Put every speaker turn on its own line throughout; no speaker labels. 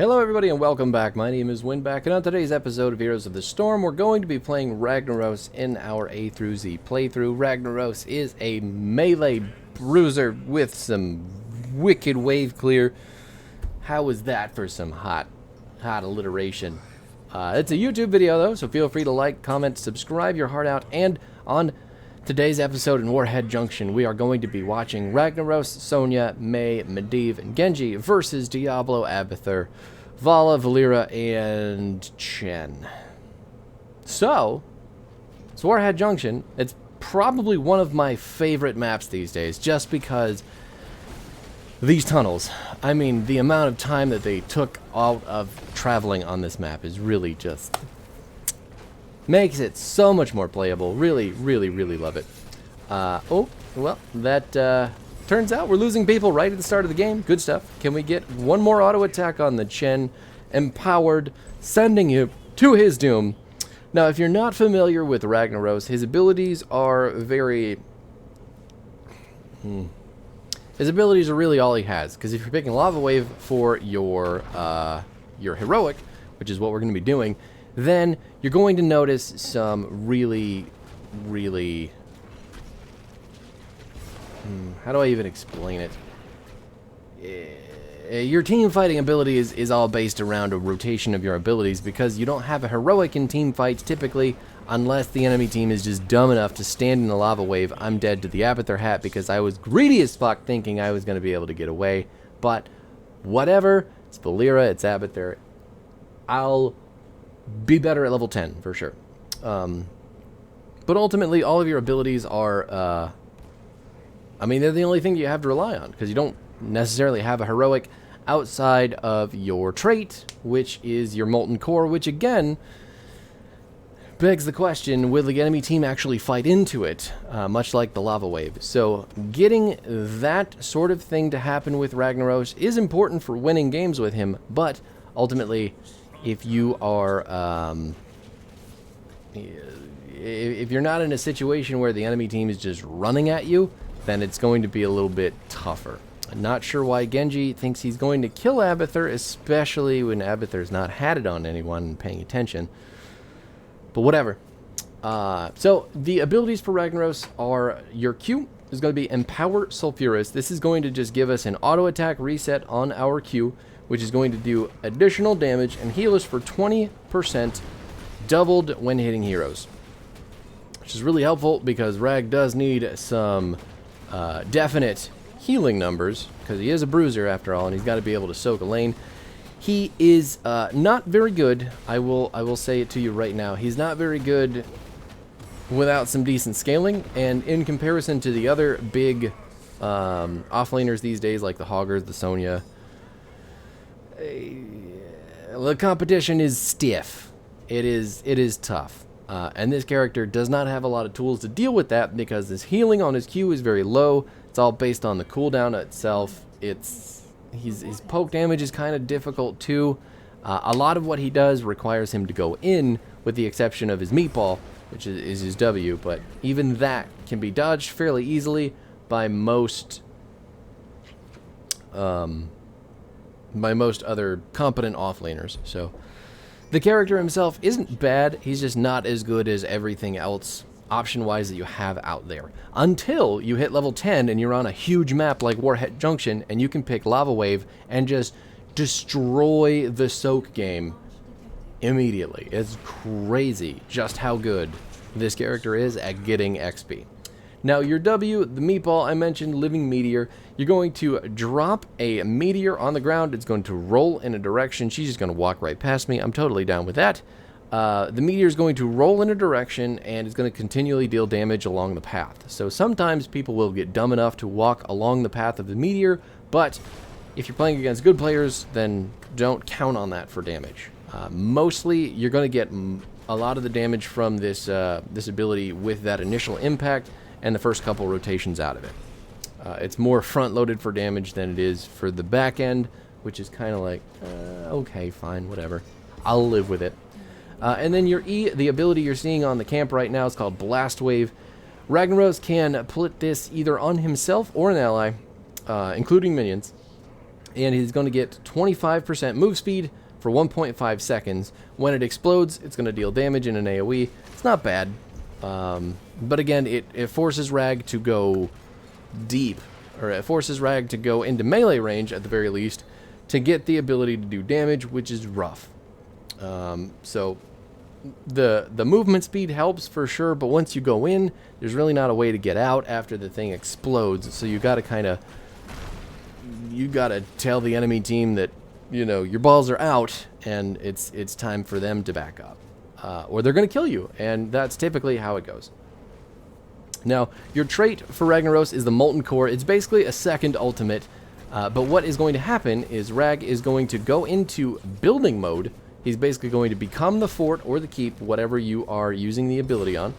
Hello everybody and welcome back. My name is Winback, and on today's episode of Heroes of the Storm, we're going to be playing Ragnaros in our A through Z playthrough. Ragnaros is a melee bruiser with some wicked wave clear. How is that for some hot alliteration? It's a YouTube video though, so feel free to like, comment, subscribe your heart out, and on today's episode in Warhead Junction, we are going to be watching Ragnaros, Sonya, Mei, Medivh, and Genji versus Diablo, Abathur, Vala, Valeera, and Chen. So, it's Warhead Junction. It's probably one of my favorite maps these days, just because these tunnels, I mean, the amount of time that they took out of traveling on this map is really just makes it so much more playable. Really, really, really love it. Oh, well, that turns out we're losing people right at the start of the game. Good stuff. Can we get one more auto attack on the Chen? Empowered, sending you to his doom. Now, if you're not familiar with Ragnaros, his abilities are very... His abilities are really all he has, because if you're picking Lava Wave for your heroic, which is what we're going to be doing, then you're going to notice some really how do I even explain it? Your team fighting ability is all based around a rotation of your abilities, because you don't have a heroic in team fights typically unless the enemy team is just dumb enough to stand in the lava wave. I'm dead to the Abathur hat because I was greedy as fuck thinking I was going to be able to get away, but whatever. It's Valeera, it's Abathur. I'll be better at level 10 for sure. But ultimately all of your abilities are I mean, they're the only thing you have to rely on, because you don't necessarily have a heroic outside of your trait, which is your molten core, which again begs the question, will the enemy team actually fight into it, much like the lava wave? So getting that sort of thing to happen with Ragnaros is important for winning games with him, but ultimately if you are if you're not in a situation where the enemy team is just running at you, then it's going to be a little bit tougher. I'm not sure why Genji thinks he's going to kill Abathur, especially when Abathur's not had it on anyone and paying attention. But whatever. So the abilities for Ragnaros are, your Q is going to be Empower Sulfurous. This is going to just give us an auto attack reset on our Q, which is going to do additional damage and heal us for 20%, doubled when hitting heroes. Which is really helpful because Rag does need some definite healing numbers, because he is a bruiser after all, and he's got to be able to soak a lane. He is not very good. I will say it to you right now. He's not very good without some decent scaling, and in comparison to the other big offlaners these days, like the Hoggers, the Sonya, the competition is stiff. It is tough. And this character does not have a lot of tools to deal with that, because his healing on his Q is very low. It's all based on the cooldown itself. His poke damage is kind of difficult too. A lot of what he does requires him to go in, with the exception of his meatball, which is his W, but even that can be dodged fairly easily by most other competent offlaners. So the character himself isn't bad, he's just not as good as everything else option-wise that you have out there. Until you hit level 10 and you're on a huge map like Warhead Junction, and you can pick Lava Wave and just destroy the soak game immediately. It's crazy just how good this character is at getting XP. Now your W, the meatball I mentioned, Living Meteor, you're going to drop a meteor on the ground. It's going to roll in a direction. She's just going to walk right past me. I'm totally down with that. The meteor is going to roll in a direction, and it's going to continually deal damage along the path. So sometimes people will get dumb enough to walk along the path of the meteor, but if you're playing against good players, then don't count on that for damage. Mostly, you're going to get a lot of the damage from this ability with that initial impact and the first couple rotations out of it. It's more front-loaded for damage than it is for the back end, which is kind of like, okay, fine, whatever. I'll live with it. And then your E, the ability you're seeing on the camp right now, is called Blast Wave. Ragnaros can put this either on himself or an ally, including minions, and he's going to get 25% move speed for 1.5 seconds. When it explodes, it's going to deal damage in an AoE. It's not bad, but again, it forces Rag to go deep, or it forces Rag to go into melee range at the very least to get the ability to do damage, which is rough. So the movement speed helps for sure, but once you go in, there's really not a way to get out after the thing explodes. So you got to tell the enemy team that, you know, your balls are out and it's time for them to back up, or they're going to kill you, and that's typically how it goes. Now, your trait for Ragnaros is the Molten Core. It's basically a second ultimate, but what is going to happen is Rag is going to go into building mode. He's basically going to become the fort or the keep, whatever you are using the ability on,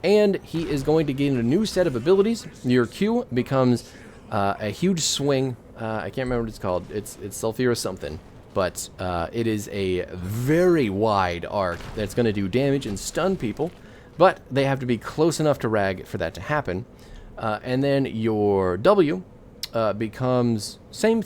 and he is going to gain a new set of abilities. Your Q becomes a huge swing. I can't remember what it's called. It's Sulfurous something, but it is a very wide arc that's going to do damage and stun people, but they have to be close enough to Rag for that to happen. And then your W becomes same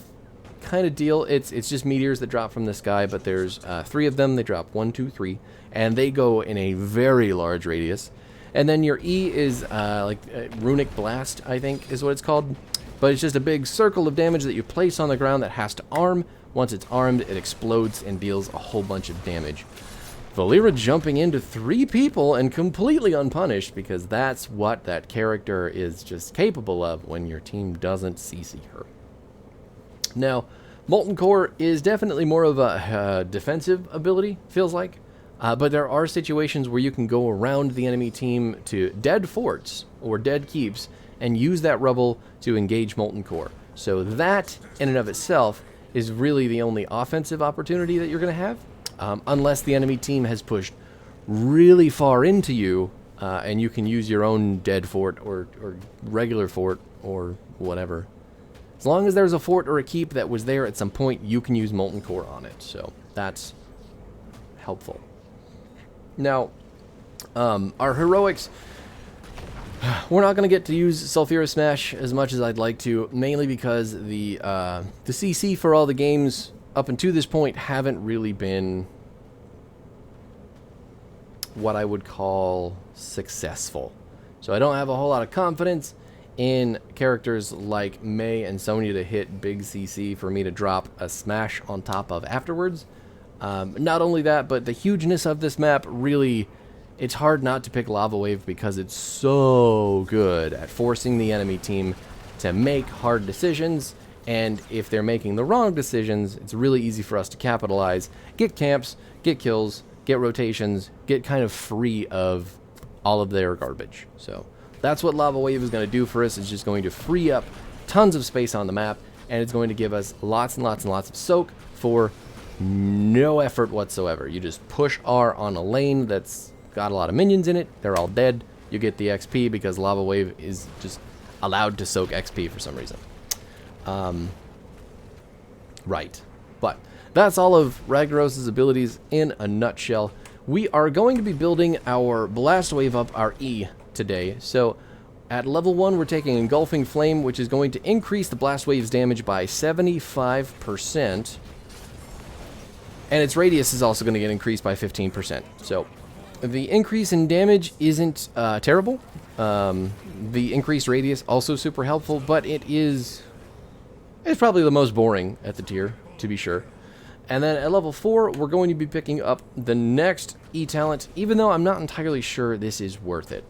kind of deal. It's just meteors that drop from the sky, but there's 3 of them. They drop 1, 2, 3, and they go in a very large radius. And then your E is Runic Blast, I think is what it's called. But it's just a big circle of damage that you place on the ground that has to arm. Once it's armed, it explodes and deals a whole bunch of damage. Valeera jumping into 3 people and completely unpunished, because that's what that character is just capable of when your team doesn't CC her. Now, Molten Core is definitely more of a defensive ability, feels like. But there are situations where you can go around the enemy team to dead forts or dead keeps and use that rubble to engage Molten Core. So that, in and of itself, is really the only offensive opportunity that you're going to have, unless the enemy team has pushed really far into you, and you can use your own dead fort or regular fort or whatever. As long as there's a fort or a keep that was there at some point, you can use Molten Core on it. So that's helpful. Now, our heroics, we're not going to get to use Sulfurous Smash as much as I'd like to, mainly because the CC for all the games up until this point haven't really been what I would call successful. So I don't have a whole lot of confidence in characters like Mei and Sonya to hit big CC for me to drop a smash on top of afterwards. Not only that, but the hugeness of this map really, it's hard not to pick Lava Wave because it's so good at forcing the enemy team to make hard decisions, and if they're making the wrong decisions, it's really easy for us to capitalize, get camps, get kills, get rotations, get kind of free of all of their garbage. So that's what Lava Wave is going to do for us. It's just going to free up tons of space on the map, and it's going to give us lots and lots and lots of soak for no effort whatsoever. You just push R on a lane that's got a lot of minions in it. They're all dead. You get the XP because Lava Wave is just allowed to soak XP for some reason. Right. But that's all of Ragnaros' abilities in a nutshell. We are going to be building our Blast Wave up, our E, today. So at level 1, we're taking Engulfing Flame, which is going to increase the Blast Wave's damage by 75%. And its radius is also going to get increased by 15%. So the increase in damage isn't terrible. The increased radius also super helpful, but it's probably the most boring at the tier, to be sure. And then at level 4, we're going to be picking up the next E talent, even though I'm not entirely sure this is worth it.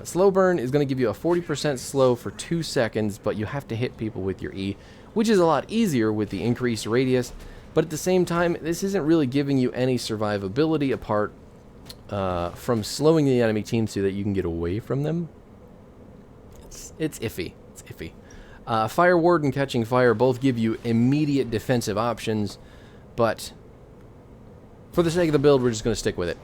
Slow Burn is going to give you a 40% slow for 2 seconds, but you have to hit people with your E, which is a lot easier with the increased radius. But at the same time, this isn't really giving you any survivability apart from slowing the enemy team so that you can get away from them. It's iffy. It's iffy. Fire Ward and Catching Fire both give you immediate defensive options, but for the sake of the build, we're just going to stick with it.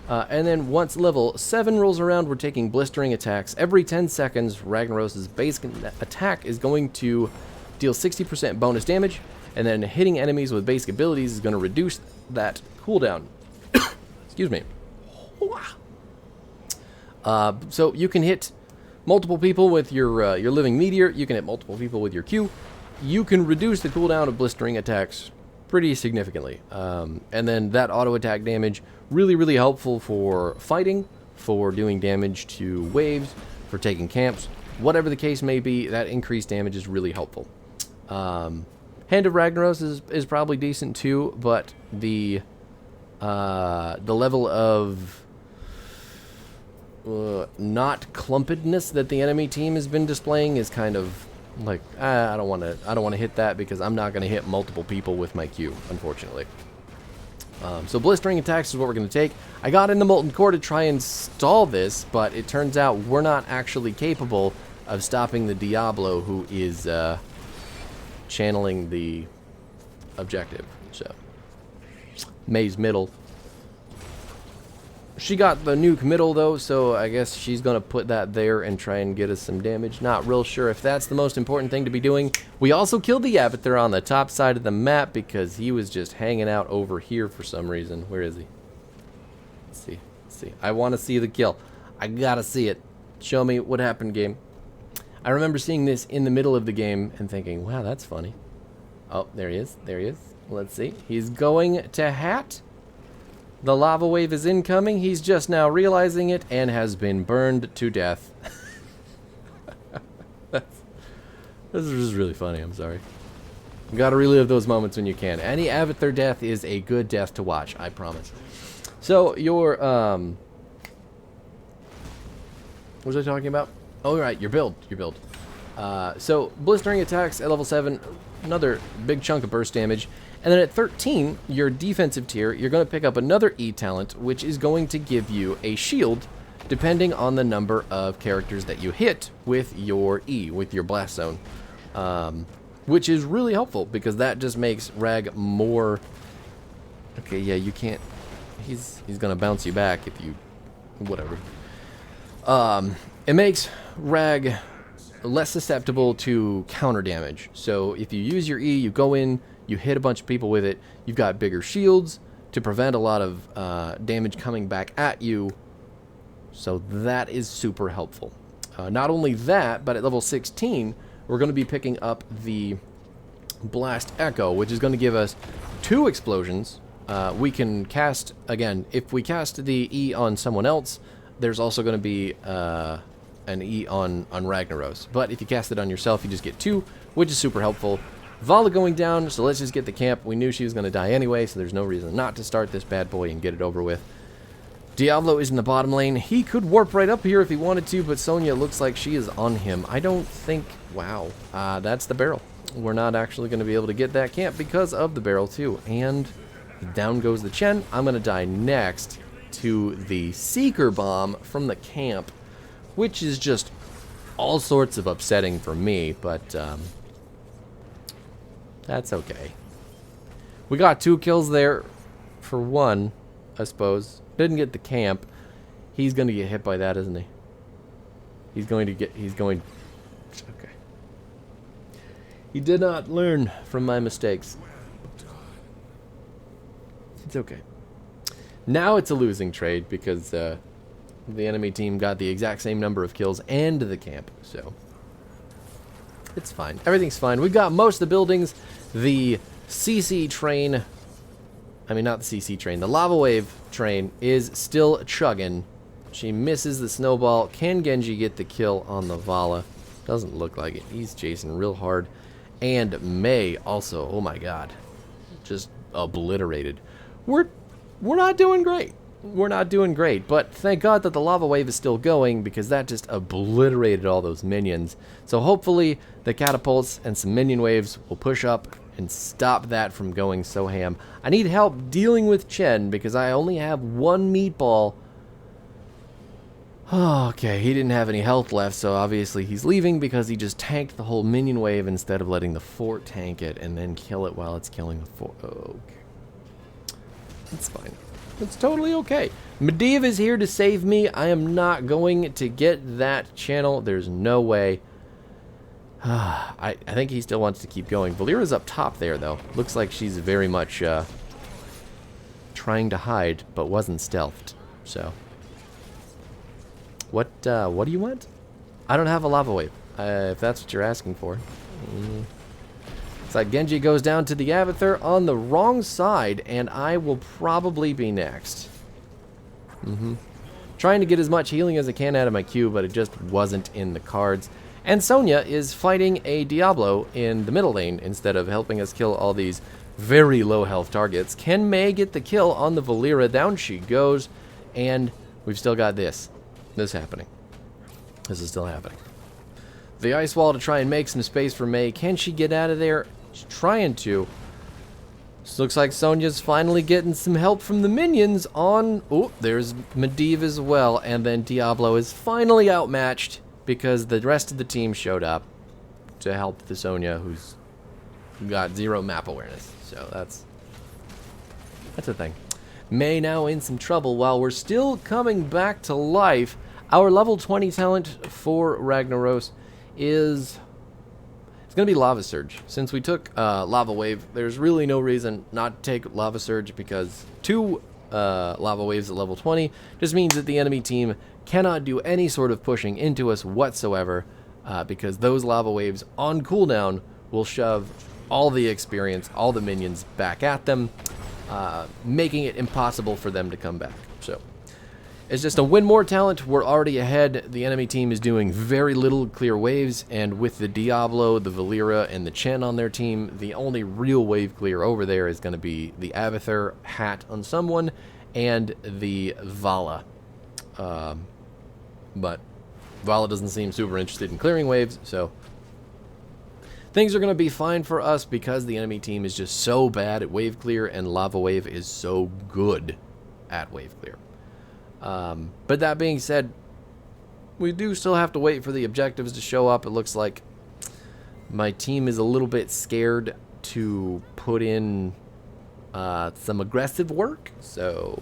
And then once level 7 rolls around, we're taking Blistering Attacks. Every 10 seconds, Ragnaros' base attack is going to deal 60% bonus damage, and then hitting enemies with basic abilities is going to reduce that cooldown. Excuse me. So you can hit multiple people with your Living Meteor. You can hit multiple people with your Q. you can reduce the cooldown of blistering attacks pretty significantly. And then that auto attack damage, really, really helpful for fighting, for doing damage to waves, for taking camps, whatever the case may be. That increased damage is really helpful. Hand of Ragnaros is probably decent too, but the level of not clumpedness that the enemy team has been displaying is kind of like, I don't want to hit that because I'm not going to hit multiple people with my Q, unfortunately. So blistering attacks is what we're going to take. I got into Molten Core to try and stall this, but it turns out we're not actually capable of stopping the Diablo who is channeling the objective. So May's middle. She got the nuke middle though, so I guess she's gonna put that there and try and get us some damage. Not real sure if that's the most important thing to be doing. We also killed the Avatar on the top side of the map because he was just hanging out over here for some reason. Where is he? Let's see. Let's see. I want to see the kill. I gotta see it. Show me what happened, game. I remember seeing this in the middle of the game and thinking, wow, that's funny. Oh, there he is. There he is. Let's see. He's going to hat. The lava wave is incoming. He's just now realizing it and has been burned to death. This is just really funny. I'm sorry. You gotta relive those moments when you can. Any Avatar death is a good death to watch, I promise. So, your, what was I talking about? Oh, right, your build. Your build. So, blistering attacks at level 7, another big chunk of burst damage. And then at 13, your defensive tier, you're going to pick up another E talent, which is going to give you a shield, depending on the number of characters that you hit with your E, with your blast zone. Which is really helpful, because that just makes Rag more... Okay, yeah, you can't... He's going to bounce you back if you... Whatever. It makes Rag less susceptible to counter damage. So if you use your E, you go in... You hit a bunch of people with it. You've got bigger shields to prevent a lot of damage coming back at you. So that is super helpful. Not only that, but at level 16, we're going to be picking up the Blast Echo, which is going to give us 2 explosions. We can cast, again, if we cast the E on someone else, there's also going to be an E on Ragnaros. But if you cast it on yourself, you just get 2, which is super helpful. Vala going down, so let's just get the camp. We knew she was going to die anyway, so there's no reason not to start this bad boy and get it over with. Diablo is in the bottom lane. He could warp right up here if he wanted to, but Sonya looks like she is on him. I don't think... Wow. That's the barrel. We're not actually going to be able to get that camp because of the barrel, too. And down goes the Chen. I'm going to die next to the Seeker Bomb from the camp, which is just all sorts of upsetting for me, but... that's okay. We got 2 kills there for 1, I suppose. Didn't get the camp. He's going to get hit by that, isn't he? He's going... Okay. He did not learn from my mistakes. It's okay. Now it's a losing trade because the enemy team got the exact same number of kills and the camp, so... It's fine. Everything's fine. We've got most of the buildings. The CC train, I mean not the CC train, the lava wave train is still chugging. She misses the snowball. Can Genji get the kill on the Vala? Doesn't look like it. He's chasing real hard. And May also, oh my god, just obliterated. We're not doing great. We're not doing great, but thank God that the lava wave is still going because that just obliterated all those minions. So hopefully the catapults and some minion waves will push up and stop that from going so ham. I need help dealing with Chen because I only have 1 meatball. Okay, he didn't have any health left, so obviously he's leaving because he just tanked the whole minion wave instead of letting the fort tank it and then kill it while it's killing the fort. Okay. It's fine. It's totally okay. Medivh is here to save me. I am not going to get that channel. There's no way. I think he still wants to keep going. Valera's up top there, though. Looks like she's very much trying to hide, but wasn't stealthed. So, what do you want? I don't have a lava wave, if that's what you're asking for. So Genji goes down to the Abathur on the wrong side, and I will probably be next. Trying to get as much healing as I can out of my Q, but it just wasn't in the cards. And Sonya is fighting a Diablo in the middle lane instead of helping us kill all these very low health targets. Can Mei get the kill on the Valera? Down she goes, and we've still got this happening. This is still happening. The ice wall to try and make some space for Mei. Can she get out of there? She's trying to. This looks like Sonya's finally getting some help from the minions on... Oh, there's Medivh as well. And then Diablo is finally outmatched because the rest of the team showed up to help the Sonya, who's got 0 map awareness. So that's a thing. Mei now in some trouble while we're still coming back to life. Our level 20 talent for Ragnaros is... It's going to be Lava Surge. Since we took Lava Wave, there's really no reason not to take Lava Surge, because 2 Lava Waves at level 20 just means that the enemy team cannot do any sort of pushing into us whatsoever, because those Lava Waves on cooldown will shove all the experience, all the minions back at them, making it impossible for them to come back. So it's just a win more talent. We're already ahead. The enemy team is doing very little clear waves, and with the Diablo, the Valera, and the Chen on their team, the only real wave clear over there is going to be the Abathur hat on someone and the Vala. But Vala doesn't seem super interested in clearing waves, so things are going to be fine for us because the enemy team is just so bad at wave clear, and Lava Wave is so good at wave clear. But that being said, we do still have to wait for the objectives to show up. It looks like my team is a little bit scared to put in some aggressive work. So,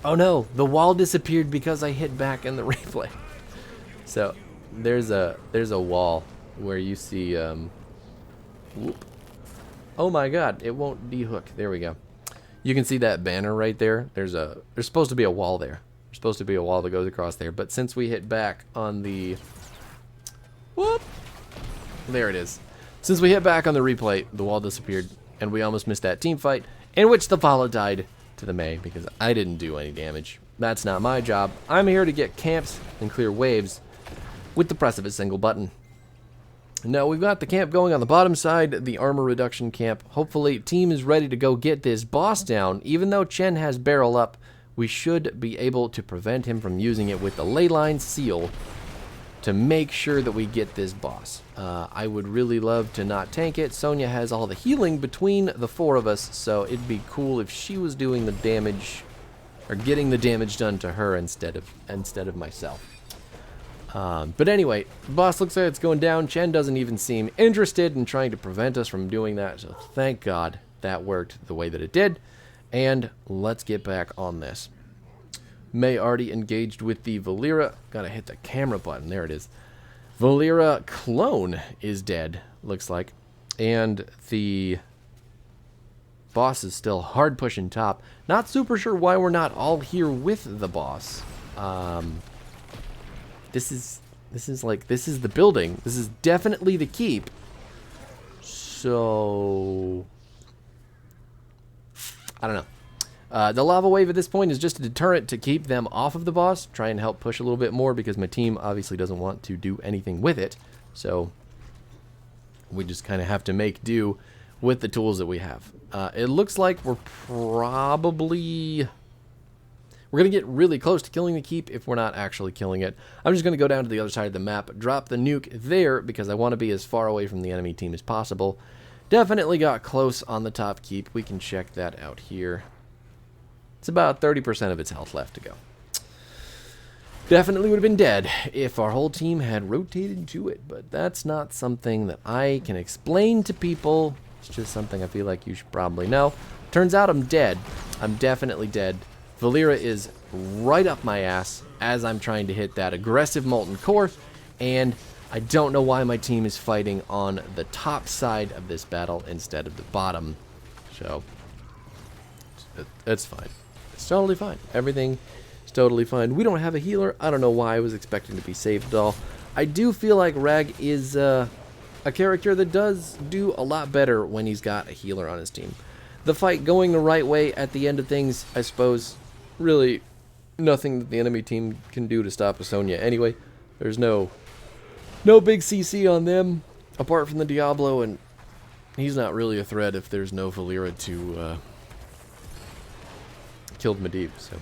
oh no, the wall disappeared because I hit back in the replay. So there's a wall where you see whoop. Oh my god, it won't dehook. There we go. You can see that banner right there. There's supposed to be a wall there. There's supposed to be a wall that goes across there. But since we hit back on the... Whoop! There it is. Since we hit back on the replay, the wall disappeared, and we almost missed that team fight, in which the Vala died to the Mei, because I didn't do any damage. That's not my job. I'm here to get camps and clear waves with the press of a single button. Now we've got the camp going on the bottom side, the armor reduction camp. Hopefully team is ready to go get this boss down. Even though Chen has barrel up, we should be able to prevent him from using it with the leyline seal to make sure that we get this boss. I would really love to not tank it. Sonya has all the healing between the 4 of us, so it'd be cool if she was doing the damage, or getting the damage done to her instead of myself. But anyway, the boss looks like it's going down. Chen doesn't even seem interested in trying to prevent us from doing that, so thank God that worked the way that it did. And let's get back on this. Mei already engaged with the Valera. Gotta hit the camera button. There it is. Valera clone is dead, looks like. And the boss is still hard pushing top. Not super sure why we're not all here with the boss. This is the building. This is definitely the keep. So I don't know. The lava wave at this point is just a deterrent to keep them off of the boss. Try and help push a little bit more because my team obviously doesn't want to do anything with it. So we just kind of have to make do with the tools that we have. It looks like we're probably... We're going to get really close to killing the keep if we're not actually killing it. I'm just going to go down to the other side of the map, drop the nuke there because I want to be as far away from the enemy team as possible. Definitely got close on the top keep. We can check that out here. It's about 30% of its health left to go. Definitely would have been dead if our whole team had rotated to it, but that's not something that I can explain to people. It's just something I feel like you should probably know. Turns out I'm dead. I'm definitely dead. Valera is right up my ass as I'm trying to hit that aggressive molten core, and I don't know why my team is fighting on the top side of this battle instead of the bottom. So it's fine. It's totally fine. Everything is totally fine. We don't have a healer. I don't know why I was expecting to be saved at all. I do feel like Rag is a character that does do a lot better when he's got a healer on his team. The fight going the right way at the end of things, I suppose, really nothing that the enemy team can do to stop a Sonya anyway. There's no big CC on them, apart from the Diablo, and he's not really a threat if there's no Valera to kill Medivh, so.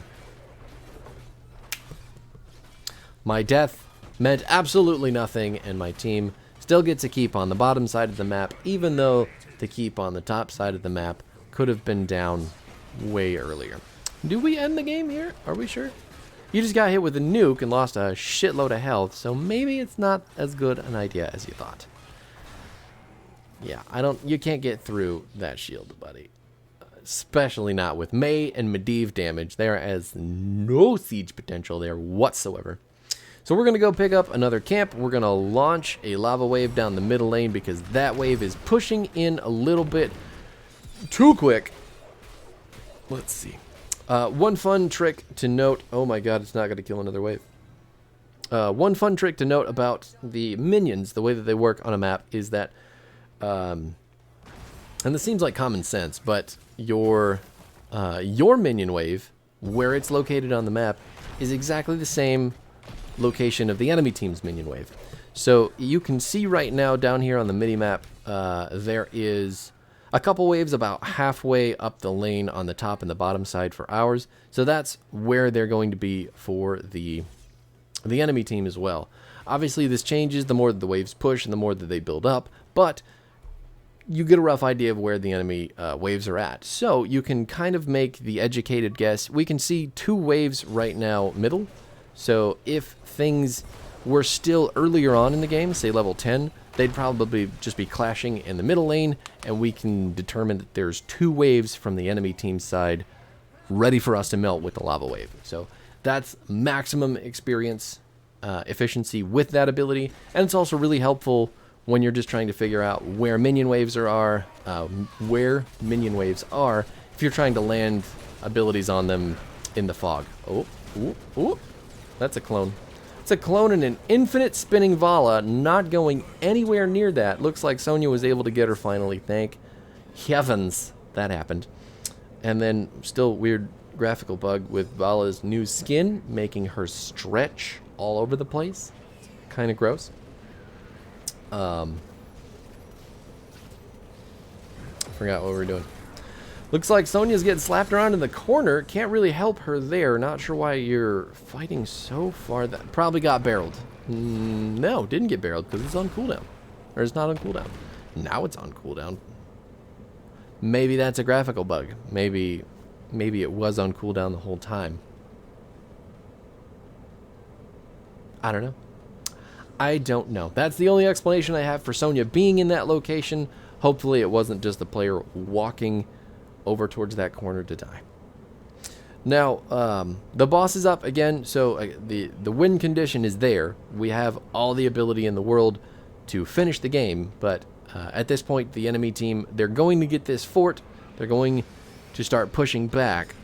My death meant absolutely nothing, and my team still gets a keep on the bottom side of the map, even though the keep on the top side of the map could have been down way earlier. Do we end the game here? Are we sure? You just got hit with a nuke and lost a shitload of health, so maybe it's not as good an idea as you thought. Yeah, you can't get through that shield, buddy. Especially not with Mei and Medivh damage. There is no siege potential there whatsoever. So we're going to go pick up another camp. We're going to launch a lava wave down the middle lane because that wave is pushing in a little bit too quick. Let's see. One fun trick to note. Oh my god, it's not going to kill another wave. One fun trick to note about the minions, the way that they work on a map, is that, and this seems like common sense, but your minion wave, where it's located on the map, is exactly the same location of the enemy team's minion wave. So you can see right now down here on the mini-map, there is a couple waves about halfway up the lane on the top and the bottom side for ours. So that's where they're going to be for the enemy team as well. Obviously this changes the more that the waves push and the more that they build up, but you get a rough idea of where the enemy waves are at. So you can kind of make the educated guess. We can see 2 waves right now middle. So if things were still earlier on in the game, say level 10, they'd probably just be clashing in the middle lane, and we can determine that there's 2 waves from the enemy team's side ready for us to melt with the lava wave. So that's maximum experience efficiency with that ability, and it's also really helpful when you're just trying to figure out where minion waves are, if you're trying to land abilities on them in the fog. Oh, ooh, ooh. That's a clone. It's a clone and an infinite spinning Vala, not going anywhere near that. Looks like Sonya was able to get her finally. Thank heavens that happened. And then still weird graphical bug with Vala's new skin, making her stretch all over the place. Kind of gross. Forgot what we were doing. Looks like Sonya's getting slapped around in the corner. Can't really help her there. Not sure why you're fighting so far. That probably got barreled. No, didn't get barreled because it's on cooldown. Or it's not on cooldown. Now it's on cooldown. Maybe that's a graphical bug. Maybe it was on cooldown the whole time. I don't know. I don't know. That's the only explanation I have for Sonya being in that location. Hopefully it wasn't just the player walking over towards that corner to die. Now, the boss is up again, so the win condition is there. We have all the ability in the world to finish the game, but at this point, the enemy team, they're going to get this fort. They're going to start pushing back,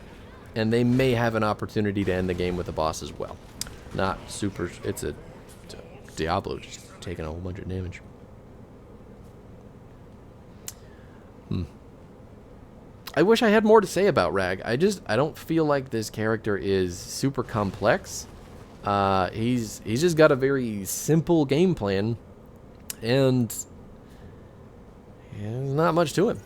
and they may have an opportunity to end the game with the boss as well. Not super... It's a Diablo just taking a whole bunch of damage. I wish I had more to say about Rag. I don't feel like this character is super complex. He's just got a very simple game plan, and there's not much to him.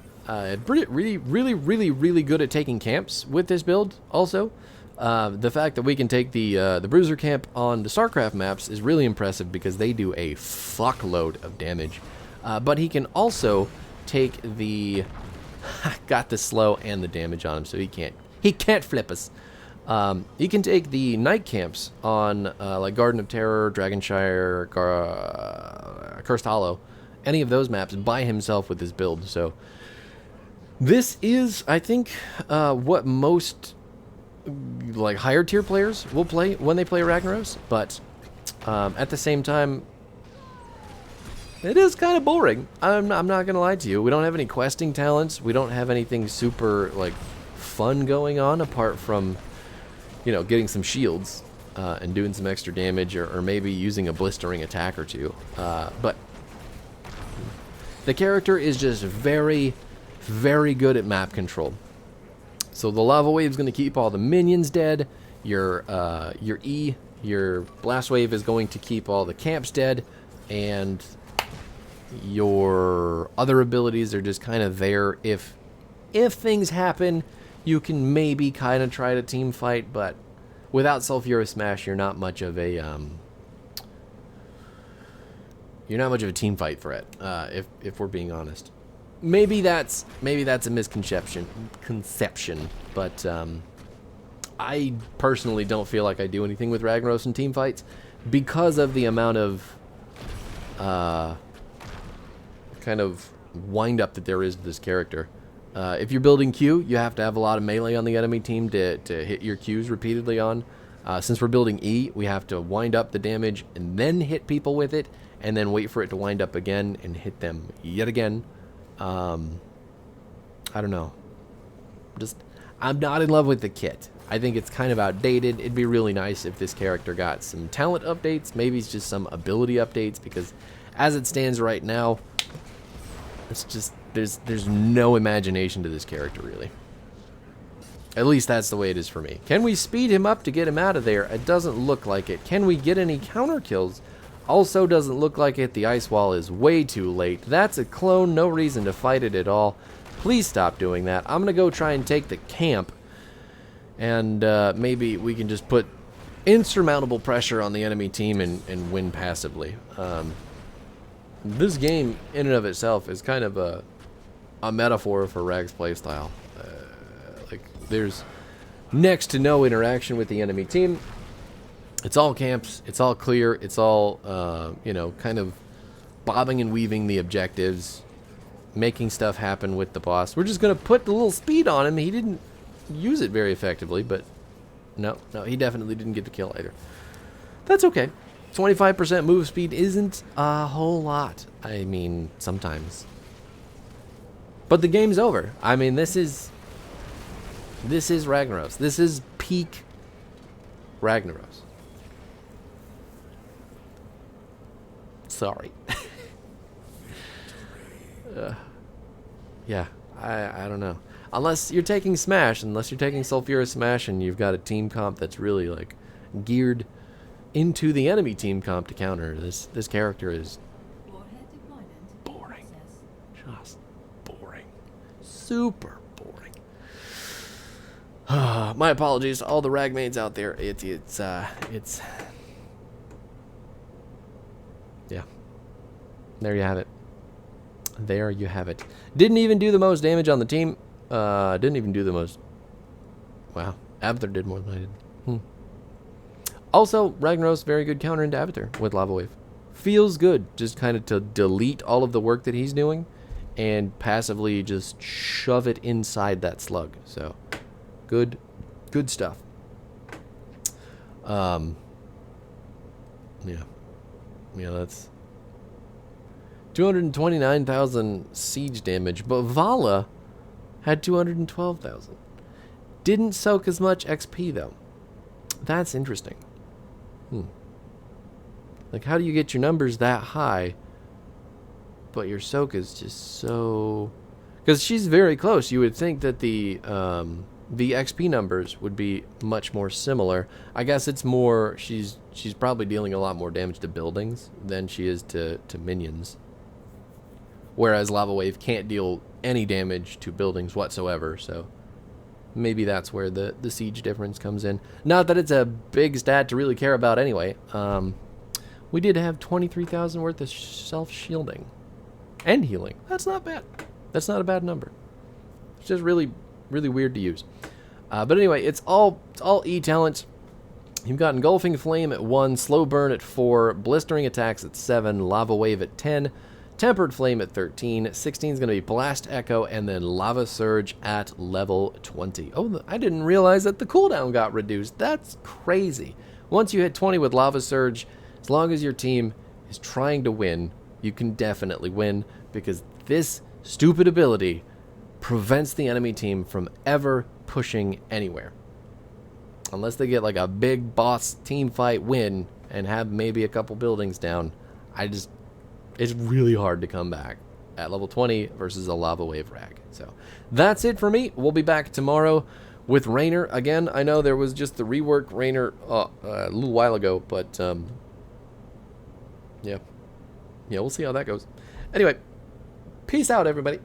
Really good at taking camps with this build. Also, the fact that we can take the bruiser camp on the StarCraft maps is really impressive because they do a fuckload of damage. But he can also take the got the slow and the damage on him, so he can't flip us. He can take the night camps on like Garden of Terror, Dragonshire, Cursed Hollow, any of those maps by himself with his build. So this is, I think, what most like higher tier players will play when they play Ragnaros, but at the same time, it is kind of boring. I'm not gonna lie to you. We don't have any questing talents. We don't have anything super like fun going on apart from, you know, getting some shields and doing some extra damage, or maybe using a blistering attack or two. But The character is just very, very good at map control. So the lava wave is going to keep all the minions dead. Your blast wave is going to keep all the camps dead, and your other abilities are just kind of there. If things happen, you can maybe kind of try to team fight, but without Sulfurous Smash, you're not much of a team fight threat. If we're being honest, maybe that's a misconception, but I personally don't feel like I do anything with Ragnaros in team fights because of the amount of kind of wind up that there is to this character. If you're building Q, you have to have a lot of melee on the enemy team to hit your Qs repeatedly on. Since we're building E, we have to wind up the damage and then hit people with it, and then wait for it to wind up again and hit them yet again. I don't know. I'm not in love with the kit. I think it's kind of outdated. It'd be really nice if this character got some talent updates. Maybe it's just some ability updates, because as it stands right now, it's just there's no imagination to this character, really. At least that's the way it is for me. Can we speed him up to get him out of there? It doesn't look like it. Can we get any counter kills? Also doesn't look like it. The ice wall is way too late. That's a clone. No reason to fight it at all. Please stop doing that. I'm going to go try and take the camp. And maybe we can just put insurmountable pressure on the enemy team and win passively. This game, in and of itself, is kind of a metaphor for Rag's playstyle. Like, there's next to no interaction with the enemy team. It's all camps. It's all clear. It's all, kind of bobbing and weaving the objectives, making stuff happen with the boss. We're just going to put the little speed on him. He didn't use it very effectively, but no, he definitely didn't get the kill either. That's okay. 25% move speed isn't a whole lot. I mean, sometimes. But the game's over. I mean, this is Ragnaros. This is peak Ragnaros. Sorry. Yeah, I don't know. Unless you're taking Smash, unless you're taking Sulfurous Smash and you've got a team comp that's really like geared into the enemy team comp to counter, this character is boring. Just boring. Super boring. My apologies to all the ragmains out there. It's yeah. There you have it. There you have it. Didn't even do the most damage on the team. Didn't even do the most. Wow. Avatar did more than I did. Also, Ragnaros, very good counter into Avatar with Lava Wave. Feels good, just kind of to delete all of the work that he's doing and passively just shove it inside that slug. So, good stuff. Yeah, that's 229,000 siege damage, but Vala had 212,000. Didn't soak as much XP though. That's interesting. Like, how do you get your numbers that high, but your soak is just so... Because she's very close. You would think that the XP numbers would be much more similar. I guess it's more... She's probably dealing a lot more damage to buildings than she is to minions. Whereas Lava Wave can't deal any damage to buildings whatsoever, so... Maybe that's where the siege difference comes in. Not that it's a big stat to really care about anyway. We did have 23,000 worth of self-shielding. And healing. That's not bad. That's not a bad number. It's just really, really weird to use. But anyway, it's all E talents. You've got Engulfing Flame at 1, Slow Burn at 4, Blistering Attacks at 7, Lava Wave at 10, Tempered Flame at 13, 16 is going to be Blast Echo, and then Lava Surge at level 20. Oh, I didn't realize that the cooldown got reduced. That's crazy. Once you hit 20 with Lava Surge, as long as your team is trying to win, you can definitely win, because this stupid ability prevents the enemy team from ever pushing anywhere. Unless they get like a big boss team fight win and have maybe a couple buildings down, it's really hard to come back. at level 20 versus a Lava Wave Rag. So that's it for me. We'll be back tomorrow with Rainer. Again, I know there was just the rework Rainer a little while ago, but yeah, we'll see how that goes. Anyway, peace out, everybody.